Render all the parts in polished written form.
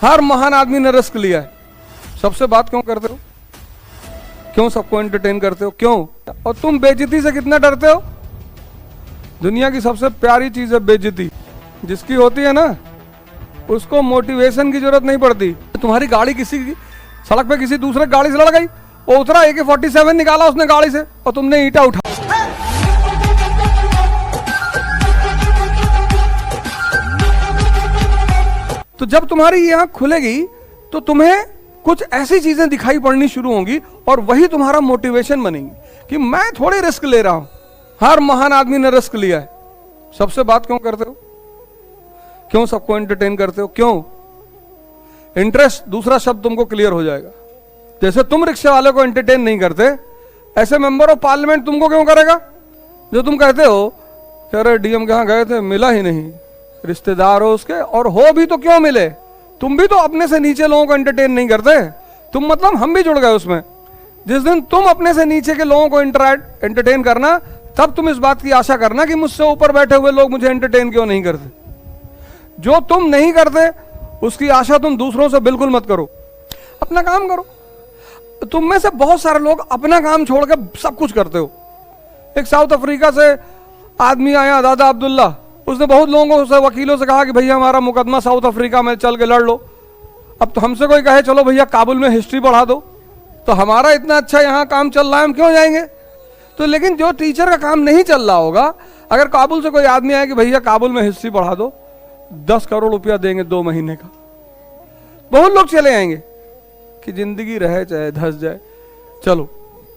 हर महान आदमी ने रिस्क लिया है। सबसे बात क्यों करते हो? क्यों सबको एंटरटेन करते हो? क्यों? और तुम बेइज्जती से कितना डरते हो? दुनिया की सबसे प्यारी चीज है बेइज्जती। जिसकी होती है ना उसको मोटिवेशन की जरूरत नहीं पड़ती। तुम्हारी गाड़ी किसी सड़क पे किसी दूसरे गाड़ी से लड़ गई, वो उतरा AK-47 निकाला उसने गाड़ी से और तुमने ईंटा उठा। तो जब तुम्हारी ये आंख खुलेगी तो तुम्हें कुछ ऐसी चीजें दिखाई पड़नी शुरू होंगी और वही तुम्हारा मोटिवेशन बनेगी कि मैं थोड़ी रिस्क ले रहा हूं। हर महान आदमी ने रिस्क लिया है। सबसे बात क्यों करते हो? क्यों सबको एंटरटेन करते हो? क्यों? इंटरेस्ट दूसरा शब्द तुमको क्लियर हो जाएगा। जैसे तुम रिक्शे वाले को एंटरटेन नहीं करते, ऐसे मेंबर ऑफ पार्लियामेंट तुमको क्यों करेगा? जो तुम कहते हो कि अरे डीएम के यहां गए थे, मिला ही नहीं, रिश्तेदार हो उसके, और हो भी तो क्यों मिले? तुम भी तो अपने से नीचे लोगों को एंटरटेन नहीं करते। तुम मतलब हम भी जुड़ गए उसमें। जिस दिन तुम अपने से नीचे के लोगों को एंटरटेन करना, तब तुम इस बात की आशा करना कि मुझसे ऊपर बैठे हुए लोग मुझे एंटरटेन क्यों नहीं करते। जो तुम नहीं करते उसकी आशा तुम दूसरों से बिल्कुल मत करो। अपना काम करो। तुम में से बहुत सारे लोग अपना काम छोड़ के सब कुछ करते हो। एक साउथ अफ्रीका से आदमी आया, दादा अब्दुल्ला, उसने बहुत लोगों से, वकीलों से कहा कि भैया हमारा मुकदमा साउथ अफ्रीका में चल के लड़ लो। अब तो हमसे कोई कहे चलो भैया काबुल में हिस्ट्री बढ़ा दो, तो हमारा इतना अच्छा यहाँ काम चल रहा है, हम क्यों जाएंगे? तो लेकिन जो टीचर का काम नहीं चल रहा होगा, अगर काबुल से कोई आदमी आए कि भैया काबुल में हिस्ट्री बढ़ा दो, 10 करोड़ रुपया देंगे 2 महीने का, बहुत लोग चले आएंगे कि जिंदगी रहे चाहे धस जाए, चलो।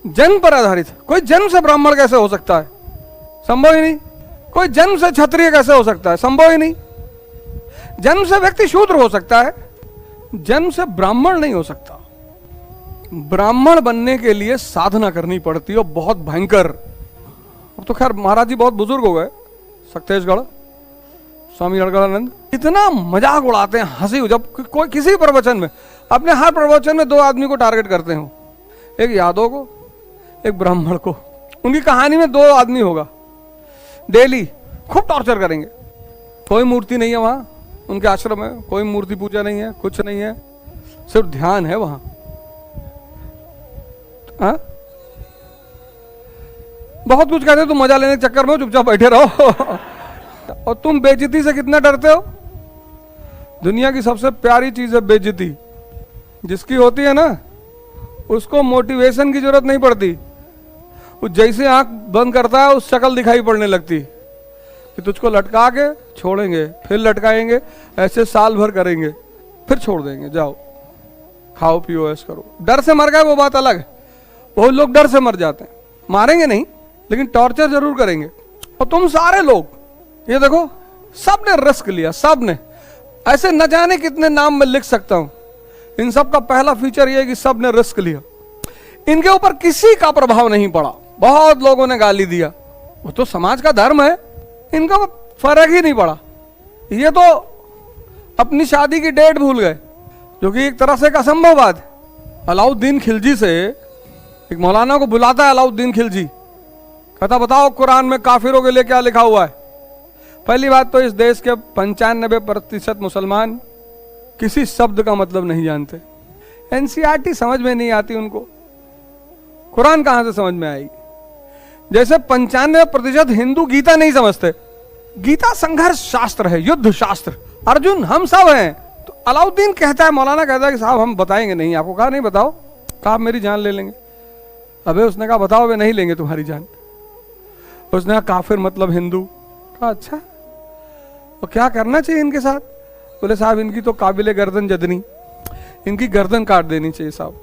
जन्म पर आधारित। कोई जन्म से ब्राह्मण कैसे हो सकता है? संभव ही नहीं। कोई जन्म से क्षत्रिय कैसे हो सकता है? संभव ही नहीं। जन्म से व्यक्ति शूद्र हो सकता है, जन्म से ब्राह्मण नहीं हो सकता। ब्राह्मण बनने के लिए साधना करनी पड़ती है, बहुत भयंकर। अब तो खैर महाराज जी बहुत बुजुर्ग हो गए, सक्तेशगढ़ स्वामी गड़गड़ानंद, इतना मजाक उड़ाते हैं, हंसी। जब कोई किसी प्रवचन में, अपने हर प्रवचन में 2 आदमी को टारगेट करते हो, एक यादव को, एक ब्राह्मण को। उनकी कहानी में 2 आदमी होगा, डेली खूब टॉर्चर करेंगे। कोई मूर्ति नहीं है वहां, उनके आश्रम में कोई मूर्ति पूजा नहीं है, कुछ नहीं है, सिर्फ ध्यान है वहां। हाँ? बहुत कुछ कहते हो, तुम मजा लेने के चक्कर में चुपचाप बैठे रहो। और तुम बेइज्जती से कितना डरते हो? दुनिया की सबसे प्यारी चीज है बेइज्जती। जिसकी होती है ना उसको मोटिवेशन की जरूरत नहीं पड़ती। वो जैसे आंख बंद करता है उस शक्ल दिखाई पड़ने लगती कि तुझको लटका के छोड़ेंगे, फिर लटकाएंगे, ऐसे साल भर करेंगे, फिर छोड़ देंगे, जाओ खाओ पियो ऐश करो। डर से मर गए वो बात अलग है, बहुत लोग डर से मर जाते हैं। मारेंगे नहीं लेकिन टॉर्चर जरूर करेंगे। और तुम सारे लोग ये देखो, सब ने रिस्क लिया, सब ने। ऐसे न जाने कितने नाम मैं लिख सकता हूं। इन सब का पहला फीचर ये है कि सब ने रिस्क लिया। इनके ऊपर किसी का प्रभाव नहीं पड़ा। बहुत लोगों ने गाली दिया, वो तो समाज का धर्म है, इनका फर्क ही नहीं पड़ा। ये तो अपनी शादी की डेट भूल गए, जो कि एक तरह से एक असंभव बात है। अलाउद्दीन खिलजी से एक मौलाना को बुलाता है अलाउद्दीन खिलजी, कहता बताओ कुरान में काफिरों के लिए क्या लिखा हुआ है। पहली बात तो इस देश के 95% मुसलमान किसी शब्द का मतलब नहीं जानते। एनसीईआरटी समझ में नहीं आती उनको, कुरान कहां से समझ में आएगी? जैसे 95% हिंदू गीता नहीं समझते। गीता संघर्ष शास्त्र है, युद्ध शास्त्र। अर्जुन हम सब हैं। तो अलाउद्दीन कहता है, मौलाना कहता है कि साहब हम बताएंगे नहीं आपको। कहा नहीं बताओ, कहा आप मेरी जान ले लेंगे। अबे उसने कहा बताओ, वे नहीं लेंगे तुम्हारी जान। उसने कहा काफिर मतलब हिंदू। कहा अच्छा, तो क्या करना चाहिए इनके साथ? बोले साहब इनकी तो काबिले गर्दन जदनी, इनकी गर्दन काट देनी चाहिए साहब।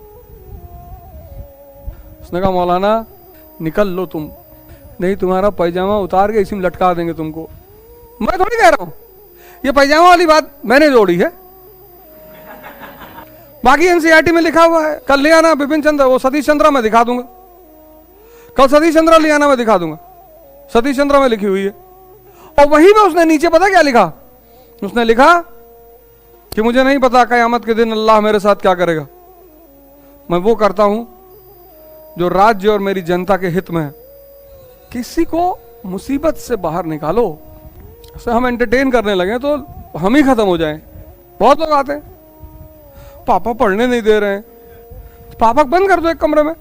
उसने कहा मौलाना निकल लो तुम, नहीं तुम्हारा पैजामा उतार के इसी में लटका देंगे तुमको। मैं थोड़ी कह रहा हूं, ये पैजामा वाली बात मैंने जोड़ी है, बाकी एनसीईआरटी में लिखा हुआ है। कल ले आना बिपिन चंद्र, वो सतीश चंद्रा में दिखा दूंगा। कल सतीश चंद्रा ले आना, मैं दिखा दूंगा। सतीश चंद्रा में लिखी हुई है। और वहीं में उसने नीचे पता क्या लिखा? उसने लिखा कि मुझे नहीं पता कयामत के दिन अल्लाह मेरे साथ क्या करेगा, मैं वो करता हूं जो राज्य और मेरी जनता के हित में है। किसी को मुसीबत से बाहर निकालो। हम एंटरटेन करने लगे तो हम ही खत्म हो जाएं। बहुत लोग आते हैं पापा पढ़ने नहीं दे रहे हैं। पापा बंद कर दो एक कमरे में।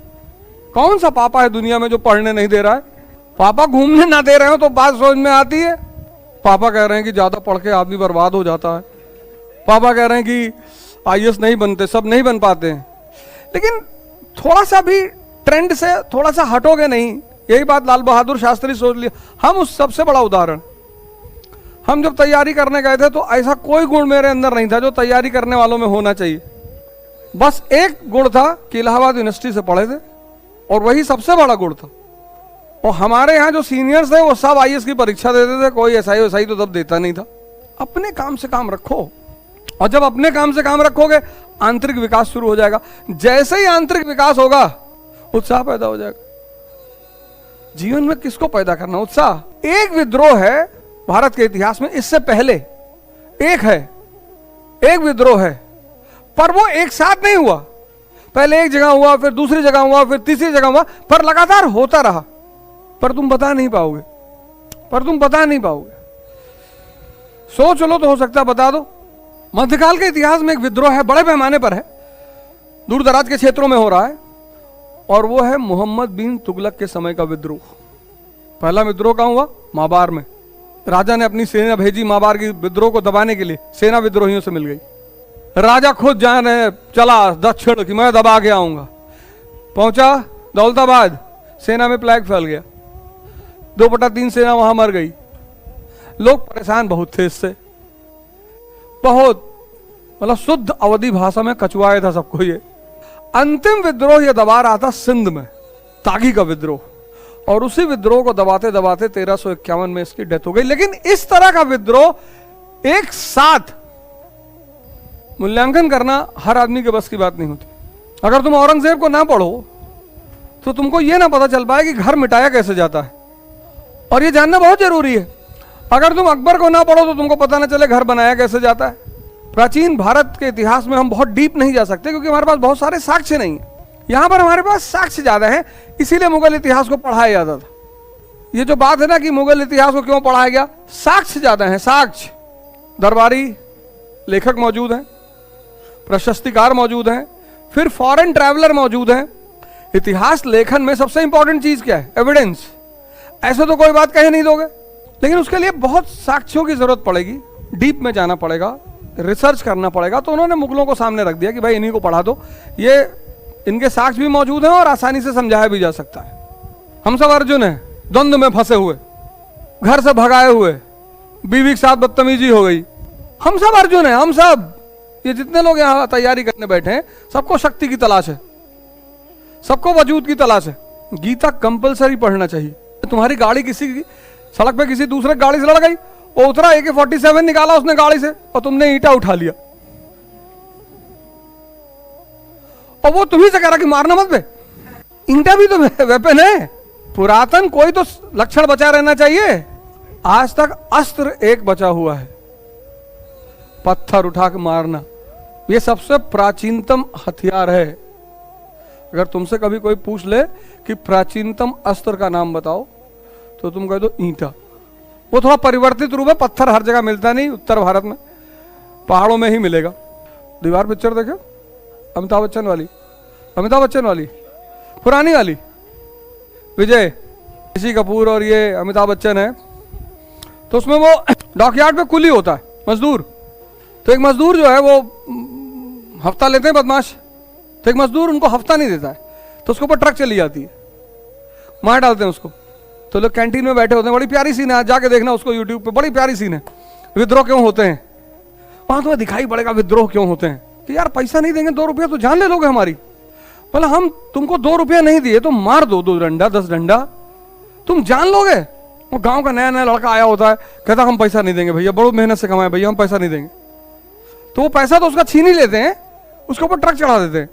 कौन सा पापा है दुनिया में जो पढ़ने नहीं दे रहा है? पापा घूमने ना दे रहे हो तो बात समझ में आती है। पापा कह रहे हैं कि ज्यादा पढ़ के आदमी बर्बाद हो जाता है। पापा कह रहे हैं कि आईएएस नहीं बनते, सब नहीं बन पाते हैं। लेकिन थोड़ा सा भी ट्रेंड से थोड़ा सा हटोगे नहीं। यही बात लाल बहादुर शास्त्री सोच लिया। हम उस सबसे बड़ा उदाहरण, हम जब तैयारी करने गए थे तो ऐसा कोई गुण मेरे अंदर नहीं था जो तैयारी करने वालों में होना चाहिए। बस एक गुण था कि इलाहाबाद यूनिवर्सिटी से पढ़े थे और वही सबसे बड़ा गुण था। और हमारे यहाँ जो सीनियर्स थे वो सब आईएएस की परीक्षा देते थे, कोई एसआई वैसाई तो तब देता नहीं था। अपने काम से काम रखो, और जब अपने काम से काम रखोगे आंतरिक विकास शुरू हो जाएगा। जैसे ही आंतरिक विकास होगा उत्साह पैदा हो जाएगा। जीवन में किसको पैदा करना? उत्साह। एक विद्रोह है भारत के इतिहास में, इससे पहले एक विद्रोह है, पर वो एक साथ नहीं हुआ। पहले एक जगह हुआ, फिर दूसरी जगह हुआ, फिर तीसरी जगह हुआ, पर लगातार होता रहा। पर तुम बता नहीं पाओगे। सोच लो तो हो सकता है बता दो। मध्यकाल के इतिहास में एक विद्रोह है, बड़े पैमाने पर है, दूर दराज के क्षेत्रों में हो रहा है, और वो है मोहम्मद बिन तुगलक के समय का विद्रोह। पहला विद्रोह कहां हुआ? माबार में। राजा ने अपनी सेना भेजी माबार की विद्रोह को दबाने के लिए। सेना विद्रोहियों से मिल गई। राजा खुद जाने चला दक्षिण कि मैं दबा के आऊंगा। पहुंचा दौलताबाद, सेना में प्लेग फैल गया। 2/3 सेना वहां मर गई। लोग परेशान बहुत थे इससे, बहुत, मतलब शुद्ध अवधी भाषा में कचुआया था सबको। ये अंतिम विद्रोह ये दबा रहा था सिंध में, तागी का विद्रोह, और उसी विद्रोह को दबाते दबाते 1351 में इसकी डेथ हो गई। लेकिन इस तरह का विद्रोह एक साथ मूल्यांकन करना हर आदमी के बस की बात नहीं होती। अगर तुम औरंगजेब को ना पढ़ो तो तुमको यह ना पता चल पाए कि घर मिटाया कैसे जाता है, और यह जानना बहुत जरूरी है। अगर तुम अकबर को ना पढ़ो तो तुमको पता ना चले घर बनाया कैसे जाता है। प्राचीन भारत के इतिहास में हम बहुत डीप नहीं जा सकते क्योंकि हमारे पास बहुत सारे साक्ष्य नहीं है। यहां पर हमारे पास साक्ष्य ज्यादा है, इसीलिए मुगल इतिहास को पढ़ाया जाता था। ये जो बात है ना कि मुगल इतिहास को क्यों पढ़ाया गया, साक्ष्य ज्यादा है। साक्ष्य, दरबारी लेखक मौजूद हैं, प्रशस्तिकार मौजूद हैं, फिर फॉरेन ट्रैवलर मौजूद हैं। इतिहास लेखन में सबसे इंपॉर्टेंट चीज क्या है? एविडेंस। ऐसे तो कोई बात कहे नहीं दोगे, लेकिन उसके लिए बहुत साक्ष्यों की जरूरत पड़ेगी, डीप में जाना पड़ेगा, रिसर्च करना पड़ेगा। तो उन्होंने मुगलों को सामने रख दिया कि भाई इन्हीं को पढ़ा दो, ये इनके साक्ष्य भी मौजूद हैं और आसानी से समझाया भी जा सकता है। हम सब अर्जुन हैं, द्वंद्व में फंसे हुए, घर से भगाए हुए, बीवी के साथ बदतमीजी हो गई। हम सब अर्जुन हैं, हम सब। ये जितने लोग यहाँ तैयारी करने बैठे हैं सबको शक्ति की तलाश है, सबको वजूद की तलाश है। गीता कंपलसरी पढ़ना चाहिए। तुम्हारी गाड़ी किसी सड़क पे किसी दूसरे गाड़ी से लड़ गई, वो उतरा, AK-47 निकाला उसने गाड़ी से और तुमने ईंटा उठा लिया, और वो तुम्ही से कह रहा कि मारना मत बे। ईंटा भी तो वेपन है। पुरातन कोई तो लक्षण बचा रहना चाहिए। आज तक अस्त्र एक बचा हुआ है, पत्थर उठा के मारना। ये सबसे प्राचीनतम हथियार है। अगर तुमसे कभी कोई पूछ ले कि प्राचीनतम अस्त्र का नाम बताओ तो तुम कह दो ईंटा। वो थोड़ा परिवर्तित रूप है, पत्थर हर जगह मिलता नहीं, उत्तर भारत में पहाड़ों में ही मिलेगा। दीवार पिक्चर देखो, अमिताभ बच्चन वाली पुरानी वाली, विजय, ऋषि कपूर और ये अमिताभ बच्चन है। तो उसमें वो डॉकयार्ड पे कुली होता है, मजदूर। तो एक मजदूर जो है वो हफ्ता लेते हैं बदमाश, तो एक मजदूर उनको हफ्ता नहीं देता है, तो उसके ऊपर ट्रक चली जाती है, मार डालते हैं उसको। तो लोग कैंटीन में बैठे होते हैं, बड़ी प्यारी सीन है, जाके देखना उसको यूट्यूब पे, बड़ी प्यारी सीन है। विद्रोह क्यों होते हैं वहां तुम्हें दिखाई पड़ेगा, विद्रोह क्यों होते हैं। कि यार पैसा नहीं देंगे, 2 रुपया तो जान ले लोगे हमारी। बोला हम तुमको 2 रुपया नहीं दिए तो मार दो, 2 डंडा 10 डंडा, तुम जान लोगे। वो गांव का नया नया लड़का आया होता है, कहता हम पैसा नहीं देंगे भैया, बड़ो मेहनत से कमाए भैया, हम पैसा नहीं देंगे। तो वो पैसा तो उसका छीन ही लेते हैं, उसके ऊपर ट्रक चढ़ा देते हैं।